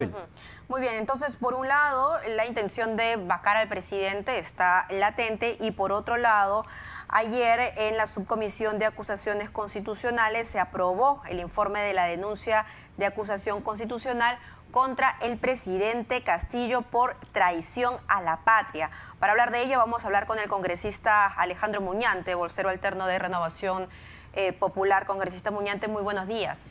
Ujú. Muy bien, entonces por un lado la intención de vacar al presidente está latente y por otro lado ayer en la subcomisión de acusaciones constitucionales se aprobó el informe de la denuncia de acusación constitucional contra el presidente Castillo por traición a la patria. Para hablar de ello vamos a hablar con el congresista Alejandro Muñante, vocero alterno de Renovación Popular. Congresista Muñante, muy buenos días.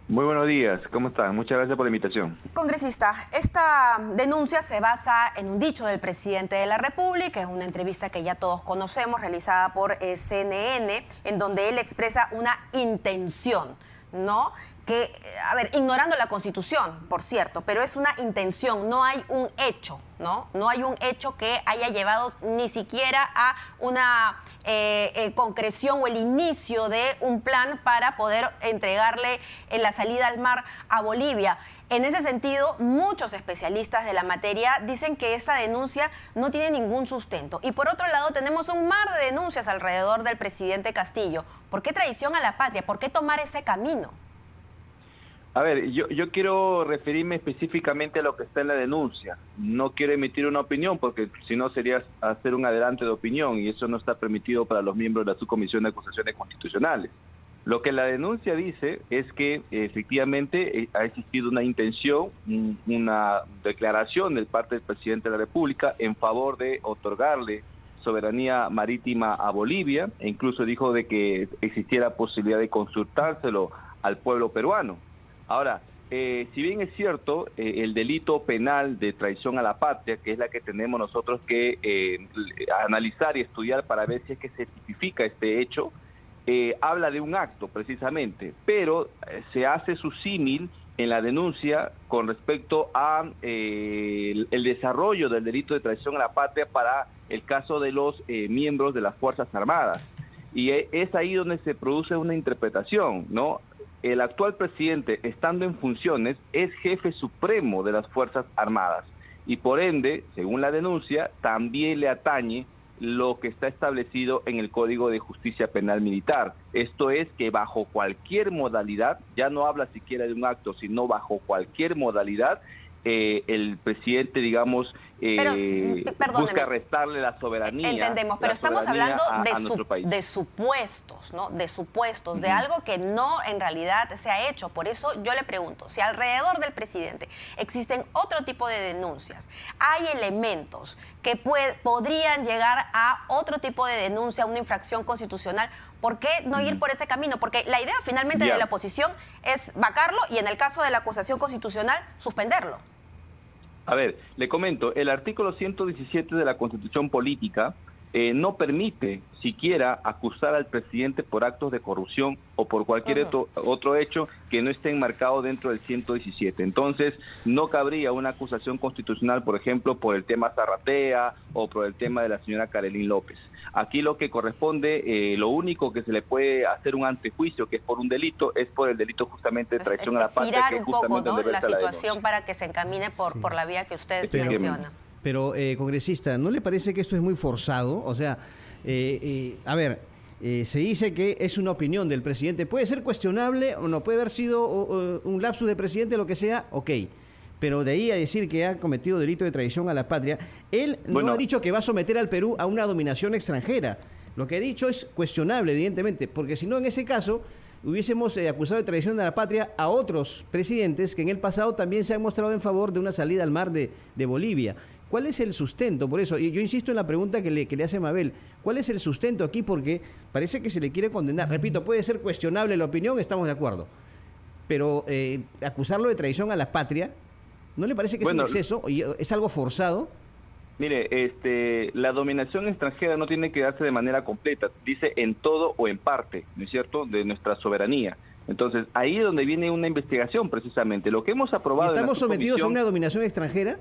Muy buenos días, ¿cómo están? Muchas gracias por la invitación. Congresista, esta denuncia se basa en un dicho del presidente de la República, es una entrevista que ya todos conocemos, realizada por CNN, en donde él expresa una intención, ¿no? Que, a ver, ignorando la Constitución, por cierto, pero es una intención, no hay un hecho, ¿no? No hay un hecho que haya llevado ni siquiera a una concreción o el inicio de un plan para poder entregarle la salida al mar a Bolivia. En ese sentido, muchos especialistas de la materia dicen que esta denuncia no tiene ningún sustento. Y por otro lado, tenemos un mar de denuncias alrededor del presidente Castillo. ¿Por qué traición a la patria? ¿Por qué tomar ese camino? A ver, yo quiero referirme específicamente a lo que está en la denuncia. No quiero emitir una opinión porque si no sería hacer un adelanto de opinión y eso no está permitido para los miembros de la subcomisión de acusaciones constitucionales. Lo que la denuncia dice es que efectivamente ha existido una intención, una declaración de parte del presidente de la República en favor de otorgarle soberanía marítima a Bolivia, e incluso dijo de que existiera posibilidad de consultárselo al pueblo peruano. Ahora, si bien es cierto, el delito penal de traición a la patria, que es la que tenemos nosotros que analizar y estudiar para ver si es que se tipifica este hecho, habla de un acto precisamente, pero se hace su símil en la denuncia con respecto a el desarrollo del delito de traición a la patria para el caso de los miembros de las Fuerzas Armadas. Y es ahí donde se produce una interpretación, ¿no? El actual presidente, estando en funciones, es jefe supremo de las Fuerzas Armadas y por ende, según la denuncia, también le atañe lo que está establecido en el Código de Justicia Penal Militar. Esto es que bajo cualquier modalidad, ya no habla siquiera de un acto, sino bajo cualquier modalidad, el presidente, digamos, busca restarle la soberanía. Entendemos, pero estamos hablando de supuestos, ¿no? De supuestos, de algo que no en realidad se ha hecho. Por eso yo le pregunto, si alrededor del presidente existen otro tipo de denuncias, hay elementos que podrían llegar a otro tipo de denuncia, una infracción constitucional, ¿por qué no ir por ese camino? Porque la idea finalmente de la oposición es vacarlo y en el caso de la acusación constitucional, suspenderlo. A ver, le comento, el artículo 117 de la Constitución Política no permite siquiera acusar al presidente por actos de corrupción o por cualquier otro hecho que no esté enmarcado dentro del 117. Entonces, no cabría una acusación constitucional, por ejemplo, por el tema Zarratea o por el tema de la señora Karelyn López. Aquí lo que corresponde, lo único que se le puede hacer un antejuicio, que es por un delito, es por el delito justamente de traición a la patria. Estirar un poco, ¿no?, la situación para que se encamine por la vía que usted menciona. Pero, congresista, ¿no le parece que esto es muy forzado? O sea, a ver, se dice que es una opinión del presidente. Puede ser cuestionable o no, puede haber sido un lapsus del presidente, lo que sea, ok. Pero de ahí a decir que ha cometido delito de traición a la patria, él no ha dicho que va a someter al Perú a una dominación extranjera. Lo que ha dicho es cuestionable, evidentemente, porque si no, en ese caso, hubiésemos acusado de traición a la patria a otros presidentes que en el pasado también se han mostrado en favor de una salida al mar de Bolivia. ¿Cuál es el sustento? Por eso, y yo insisto en la pregunta que le hace Mabel, ¿cuál es el sustento aquí? Porque parece que se le quiere condenar. Repito, puede ser cuestionable la opinión, estamos de acuerdo, pero acusarlo de traición a la patria, ¿no le parece que es un exceso? ¿Es algo forzado? Mire, la dominación extranjera no tiene que darse de manera completa, dice en todo o en parte, ¿no es cierto?, de nuestra soberanía. Entonces, ahí es donde viene una investigación precisamente. Lo que hemos aprobado... ¿Estamos sometidos a una dominación extranjera?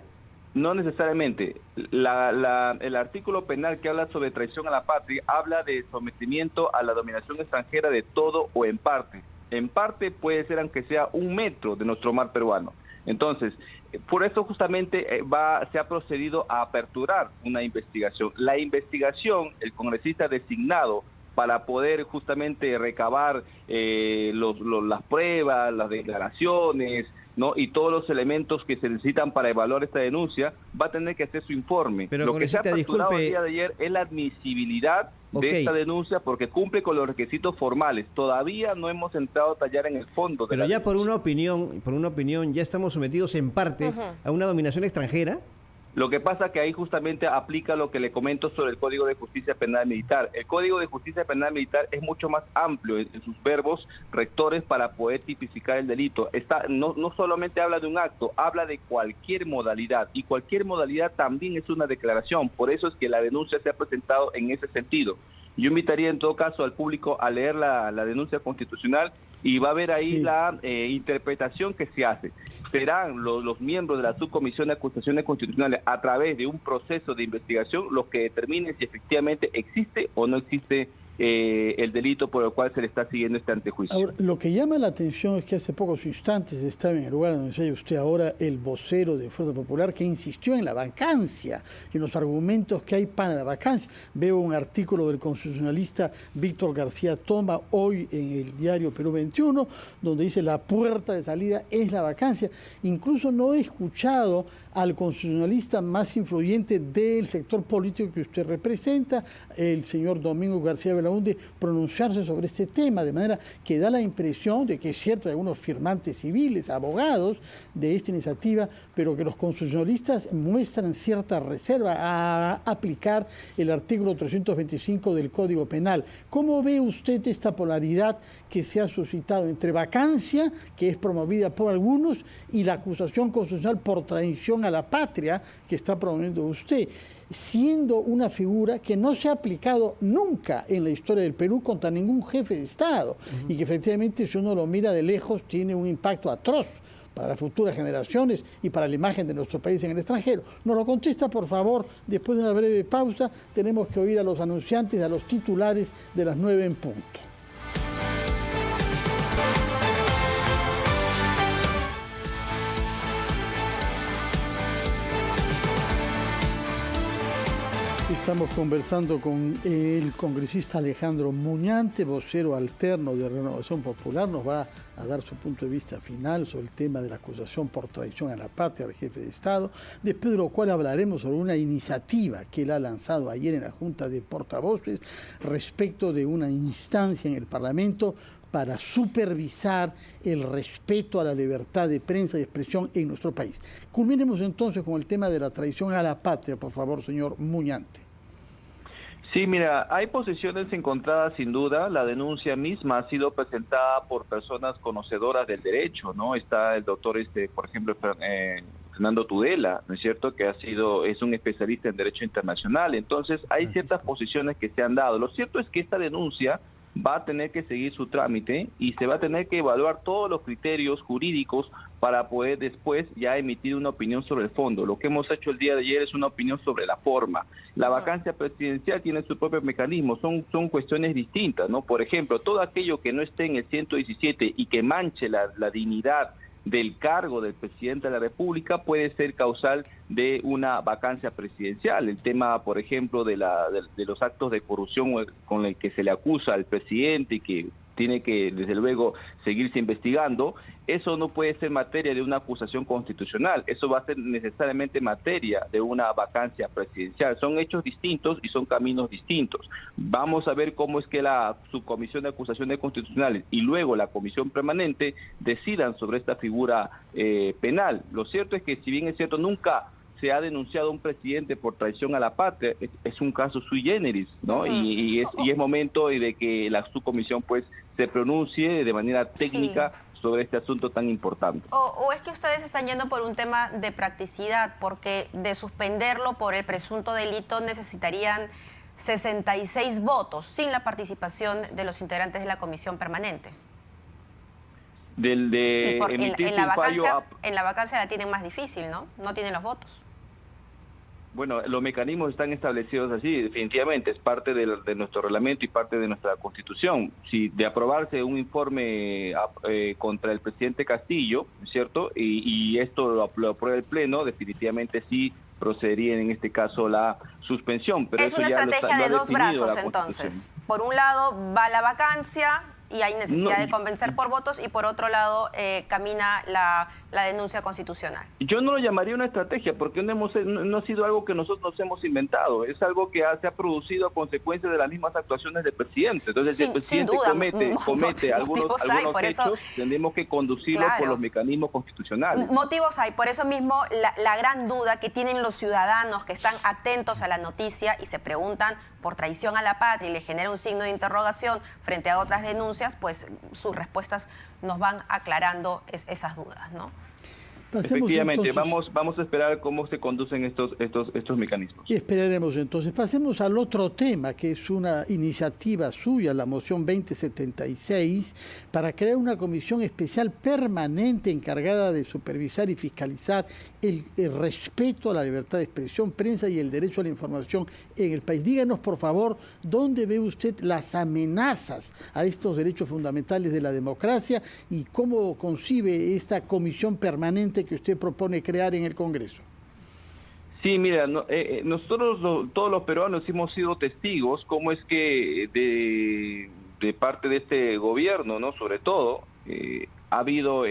No necesariamente. El artículo penal que habla sobre traición a la patria habla de sometimiento a la dominación extranjera de todo o en parte. En parte puede ser aunque sea 1 metro de nuestro mar peruano. Entonces, por eso justamente se ha procedido a aperturar una investigación. La investigación, el congresista designado para poder justamente recabar las pruebas, las declaraciones, ¿no? Y todos los elementos que se necesitan para evaluar esta denuncia, va a tener que hacer su informe. Pero lo que se ha Congresista, postulado el disculpe. día de ayer es la admisibilidad Ok. de esta denuncia porque cumple con los requisitos formales. Todavía no hemos entrado a tallar en el fondo de Pero la ya denuncia. por una opinión, ya estamos sometidos en parte a una dominación extranjera. Lo que pasa que ahí justamente aplica lo que le comento sobre el Código de Justicia Penal Militar. El Código de Justicia Penal Militar es mucho más amplio en sus verbos rectores para poder tipificar el delito. No solamente habla de un acto, habla de cualquier modalidad, y cualquier modalidad también es una declaración. Por eso es que la denuncia se ha presentado en ese sentido. Yo invitaría en todo caso al público a leer la denuncia constitucional y va a ver ahí la interpretación que se hace. Serán los miembros de la Subcomisión de Acusaciones Constitucionales, a través de un proceso de investigación, los que determinen si efectivamente existe o no existe el delito por el cual se le está siguiendo este antejuicio. Ahora, lo que llama la atención es que hace pocos instantes estaba en el lugar donde se halla usted ahora, el vocero de Fuerza Popular, que insistió en la vacancia y en los argumentos que hay para la vacancia. Veo un artículo del constitucionalista Víctor García Toma hoy en el diario Perú 21, donde dice la puerta de salida es la vacancia. Incluso no he escuchado al constitucionalista más influyente del sector político que usted representa, el señor Domingo García Belaúnde, pronunciarse sobre este tema, de manera que da la impresión de que es cierto, hay algunos firmantes civiles, abogados de esta iniciativa, pero que los constitucionalistas muestran cierta reserva a aplicar el artículo 325 del Código Penal. ¿Cómo ve usted esta polaridad que se ha suscitado entre vacancia, que es promovida por algunos, y la acusación constitucional por traición a la patria que está promoviendo usted, siendo una figura que no se ha aplicado nunca en la historia del Perú contra ningún jefe de Estado y que efectivamente, si uno lo mira de lejos, tiene un impacto atroz para las futuras generaciones y para la imagen de nuestro país en el extranjero? Nos lo contesta, por favor, después de una breve pausa. Tenemos que oír a los anunciantes, a los titulares de las 9 en punto. Estamos conversando con el congresista Alejandro Muñante, vocero alterno de Renovación Popular. Nos va a dar su punto de vista final sobre el tema de la acusación por traición a la patria al jefe de Estado, después de lo cual hablaremos sobre una iniciativa que él ha lanzado ayer en la Junta de Portavoces respecto de una instancia en el Parlamento para supervisar el respeto a la libertad de prensa y expresión en nuestro país. Culminemos entonces con el tema de la traición a la patria, por favor, señor Muñante. Sí, mira, hay posiciones encontradas sin duda. La denuncia misma ha sido presentada por personas conocedoras del derecho, ¿no? Está el doctor, por ejemplo, Fernando Tudela, ¿no es cierto?, que es un especialista en derecho internacional. Entonces, hay ciertas posiciones que se han dado. Lo cierto es que esta denuncia va a tener que seguir su trámite y se va a tener que evaluar todos los criterios jurídicos para poder después ya emitir una opinión sobre el fondo. Lo que hemos hecho el día de ayer es una opinión sobre la forma. La vacancia presidencial tiene su propio mecanismo, son cuestiones distintas, ¿no? Por ejemplo, todo aquello que no esté en el 117 y que manche la dignidad del cargo del presidente de la República puede ser causal de una vacancia presidencial. El tema, por ejemplo, de los actos de corrupción con el que se le acusa al presidente y que tiene que, desde luego, seguirse investigando, eso no puede ser materia de una acusación constitucional, eso va a ser necesariamente materia de una vacancia presidencial. Son hechos distintos y son caminos distintos. Vamos a ver cómo es que la Subcomisión de Acusaciones Constitucionales y luego la Comisión Permanente decidan sobre esta figura penal. Lo cierto es que, si bien es cierto, nunca se ha denunciado a un presidente por traición a la patria, es un caso sui generis, ¿no? Y es momento de que la subcomisión pues se pronuncie de manera técnica sobre este asunto tan importante. O es que ustedes están yendo por un tema de practicidad, porque de suspenderlo por el presunto delito necesitarían 66 votos sin la participación de los integrantes de la comisión permanente. En la vacancia la tienen más difícil, ¿no? No tienen los votos. Bueno, los mecanismos están establecidos así, definitivamente, es parte de nuestro reglamento y parte de nuestra Constitución. Si de aprobarse un informe contra el presidente Castillo, ¿cierto?, y esto lo aprueba el Pleno, definitivamente sí procedería en este caso la suspensión. Pero es una estrategia de dos brazos, entonces. Por un lado va la vacancia y hay necesidad de convencer por votos, y por otro lado camina la denuncia constitucional. Yo no lo llamaría una estrategia, porque no ha sido algo que nosotros nos hemos inventado, es algo que se ha producido a consecuencia de las mismas actuaciones del presidente. Entonces, si el presidente comete algunos hechos, tendremos que conducirlo por los mecanismos constitucionales. Motivos hay, por eso mismo la gran duda que tienen los ciudadanos que están atentos a la noticia y se preguntan por traición a la patria y le genera un signo de interrogación frente a otras denuncias, pues sus respuestas nos van aclarando esas dudas, ¿no? Efectivamente, entonces, vamos a esperar cómo se conducen estos mecanismos. Y esperaremos entonces. Pasemos al otro tema, que es una iniciativa suya, la moción 2076, para crear una comisión especial permanente encargada de supervisar y fiscalizar el respeto a la libertad de expresión, prensa y el derecho a la información en el país. Díganos, por favor, ¿dónde ve usted las amenazas a estos derechos fundamentales de la democracia y cómo concibe esta comisión permanente que usted propone crear en el Congreso? Sí, mira, nosotros todos los peruanos hemos sido testigos cómo es que de parte de este gobierno, ¿no? Sobre todo, ha habido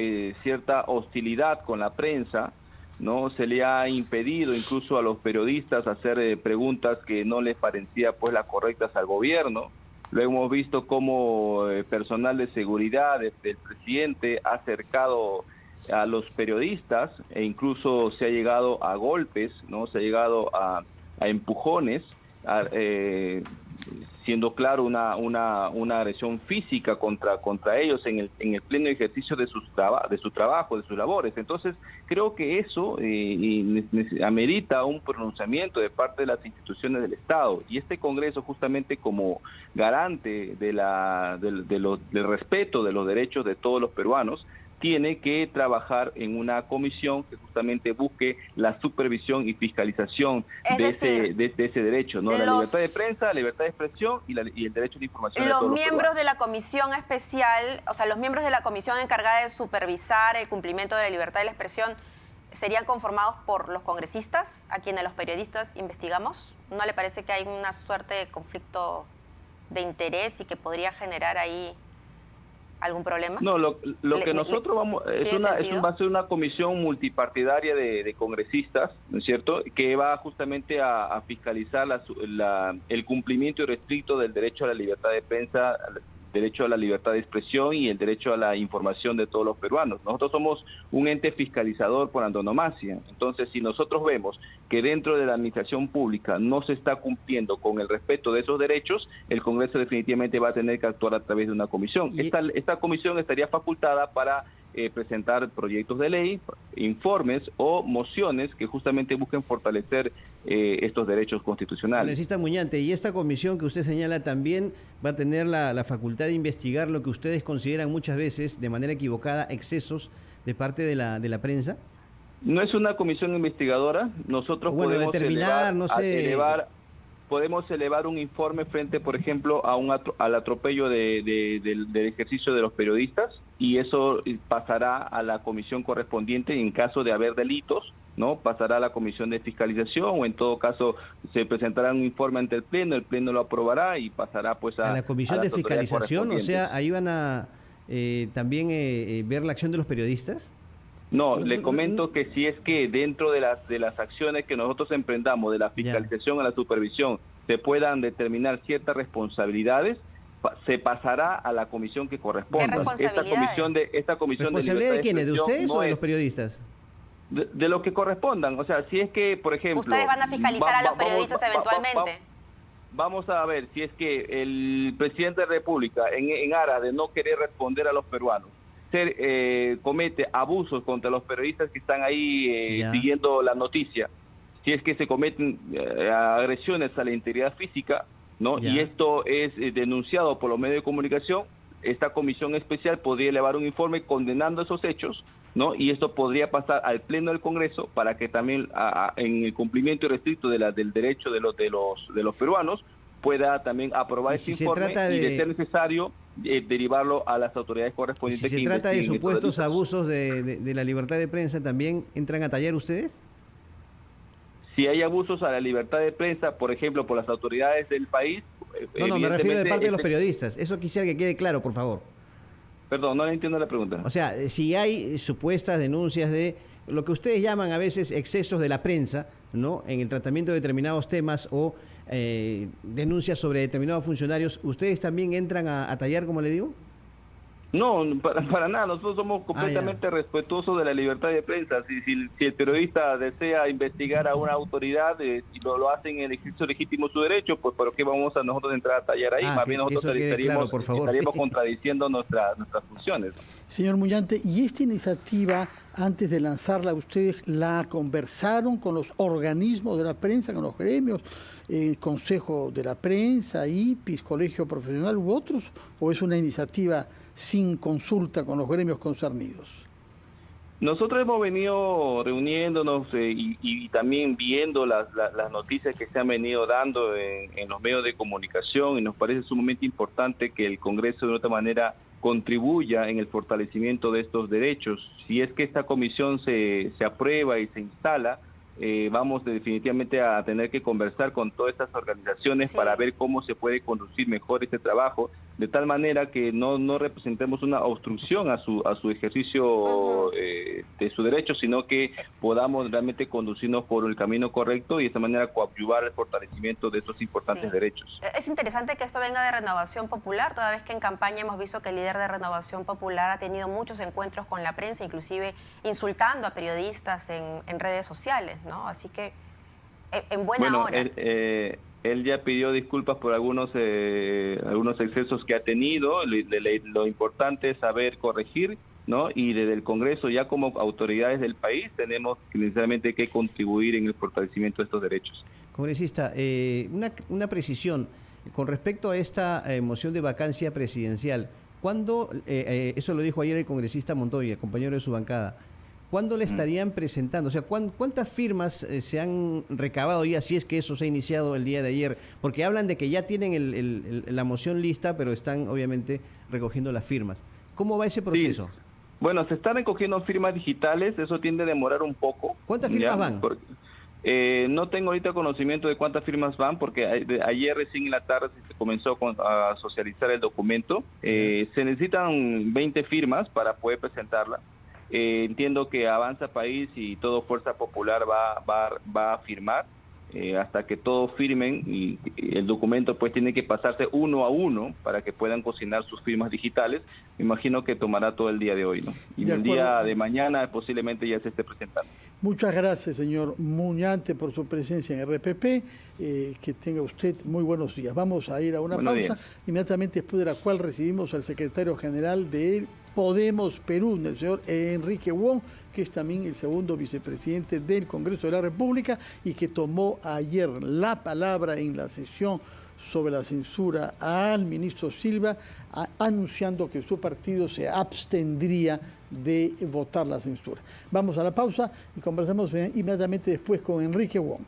cierta hostilidad con la prensa, ¿no? Se le ha impedido incluso a los periodistas hacer preguntas que no les parecía pues las correctas al gobierno. Luego hemos visto cómo personal de seguridad del presidente ha acercado a los periodistas e incluso se ha llegado a golpes, ¿no? Se ha llegado a empujones, siendo claro una agresión física contra ellos en el pleno ejercicio de su trabajo, de sus labores. Entonces creo que eso amerita un pronunciamiento de parte de las instituciones del Estado, y este Congreso, justamente como garante del respeto de los derechos de todos los peruanos, tiene que trabajar en una comisión que justamente busque la supervisión y fiscalización de ese derecho, ¿no? La libertad de prensa, la libertad de expresión y el derecho de información. Los miembros de la comisión especial, o sea, los miembros de la comisión encargada de supervisar el cumplimiento de la libertad de la expresión, ¿serían conformados por los congresistas, a quienes los periodistas investigamos? ¿No le parece que hay una suerte de conflicto de interés y que podría generar ahí algún problema? No, lo que nosotros va a ser una comisión multipartidaria de congresistas, ¿no es cierto?, que va justamente a fiscalizar el cumplimiento irrestricto del derecho a la libertad de prensa, derecho a la libertad de expresión y el derecho a la información de todos los peruanos. Nosotros somos un ente fiscalizador por antonomasia. Entonces, si nosotros vemos que dentro de la administración pública no se está cumpliendo con el respeto de esos derechos, el Congreso definitivamente va a tener que actuar a través de una comisión. Esta comisión estaría facultada para presentar proyectos de ley, informes o mociones que justamente busquen fortalecer estos derechos constitucionales. Congresista Muñante, y esta comisión que usted señala también va a tener la facultad de investigar lo que ustedes consideran muchas veces, de manera equivocada, excesos de parte de la prensa. No es una comisión investigadora. Nosotros podemos podemos elevar un informe frente, por ejemplo, al atropello del ejercicio de los periodistas, y eso pasará a la comisión correspondiente en caso de haber delitos, ¿no? Pasará a la comisión de fiscalización, o en todo caso se presentará un informe ante el Pleno lo aprobará y pasará pues a la comisión de fiscalización. O sea, ahí van a también ver la acción de los periodistas. No, le comento que si es que dentro de las acciones que nosotros emprendamos, de la fiscalización a la supervisión, se puedan determinar ciertas responsabilidades, se pasará a la comisión que corresponda. ¿Qué responsabilidades? Esta comisión ¿Responsabilidad de quiénes? ¿De ustedes o de los periodistas? De lo que correspondan. O sea, si es que, por ejemplo... ¿Ustedes van a fiscalizar a los periodistas eventualmente? Vamos a ver si es que el presidente de la República, en aras de no querer responder a los peruanos, comete abusos contra los periodistas que están ahí siguiendo la noticia, si es que se cometen agresiones a la integridad física, ¿no? Y esto es denunciado por los medios de comunicación, esta comisión especial podría elevar un informe condenando esos hechos, ¿no? Y esto podría pasar al Pleno del Congreso para que también en el cumplimiento irrestricto del derecho de los peruanos pueda también aprobar ese informe y, de ser necesario, derivarlo a las autoridades correspondientes. Si se trata de supuestos abusos de la libertad de prensa, ¿también entran a tallar ustedes? Si hay abusos a la libertad de prensa, por ejemplo, por las autoridades del país... No, me refiero de parte de los evidentemente, periodistas. Eso quisiera que quede claro, por favor. Perdón, no entiendo la pregunta. O sea, si hay supuestas denuncias de lo que ustedes llaman a veces excesos de la prensa, ¿no?, en el tratamiento de determinados temas o denuncias sobre determinados funcionarios, ¿ustedes también entran a tallar, como le digo? No, para nada. Nosotros somos completamente respetuosos de la libertad de prensa. Si el periodista desea investigar a una autoridad y lo hace en el ejercicio legítimo de su derecho, pues ¿por qué vamos a nosotros entrar a tallar ahí? Más bien nosotros estaríamos contradiciendo nuestras funciones. Señor Muñante, ¿y esta iniciativa, antes de lanzarla, ustedes la conversaron con los organismos de la prensa, con los gremios, el Consejo de la Prensa, IPIS, Colegio Profesional u otros, o es una iniciativa sin consulta con los gremios concernidos? Nosotros hemos venido reuniéndonos y también viendo las noticias que se han venido dando en los medios de comunicación, y nos parece sumamente importante que el Congreso de otra manera contribuya en el fortalecimiento de estos derechos. Si es que esta comisión se aprueba y se instala, vamos definitivamente a tener que conversar con todas estas organizaciones para ver cómo se puede conducir mejor este trabajo, de tal manera que no representemos una obstrucción a su ejercicio de su derecho, sino que podamos realmente conducirnos por el camino correcto y de esta manera coadyuvar el fortalecimiento de estos importantes derechos. Es interesante que esto venga de Renovación Popular, toda vez que en campaña hemos visto que el líder de Renovación Popular ha tenido muchos encuentros con la prensa, inclusive insultando a periodistas en redes sociales, ¿no? Así que en buena hora. Él ya pidió disculpas por algunos excesos que ha tenido. Lo importante es saber corregir, ¿no? Y desde el Congreso, ya como autoridades del país, tenemos necesariamente que contribuir en el fortalecimiento de estos derechos. Congresista, una precisión con respecto a esta moción de vacancia presidencial. ¿Cuándo, eso lo dijo ayer el congresista Montoya, compañero de su bancada, ¿cuándo le estarían presentando? O sea, ¿cuántas firmas se han recabado ya, si es que eso se ha iniciado el día de ayer? Porque hablan de que ya tienen la moción lista, pero están obviamente recogiendo las firmas. ¿Cómo va ese proceso? Sí. Bueno, se están recogiendo firmas digitales, eso tiende a demorar un poco. ¿Cuántas firmas van? No tengo ahorita conocimiento de cuántas firmas van, porque ayer recién en la tarde se comenzó a socializar el documento. Se necesitan 20 firmas para poder presentarla. Entiendo que Avanza País y todo Fuerza Popular va a firmar hasta que todos firmen, y el documento pues tiene que pasarse uno a uno para que puedan cocinar sus firmas digitales. Me imagino que tomará todo el día de hoy, ¿no? Y el día de mañana posiblemente ya se esté presentando. Muchas gracias, señor Muñante, por su presencia en RPP. Que tenga usted muy buenos días. Vamos a ir a una pausa, inmediatamente después de la cual recibimos al secretario general de Podemos Perú, el señor Enrique Wong, que es también el segundo vicepresidente del Congreso de la República y que tomó ayer la palabra en la sesión sobre la censura al ministro Silva, anunciando que su partido se abstendría de votar la censura. Vamos a la pausa y conversamos inmediatamente después con Enrique Wong.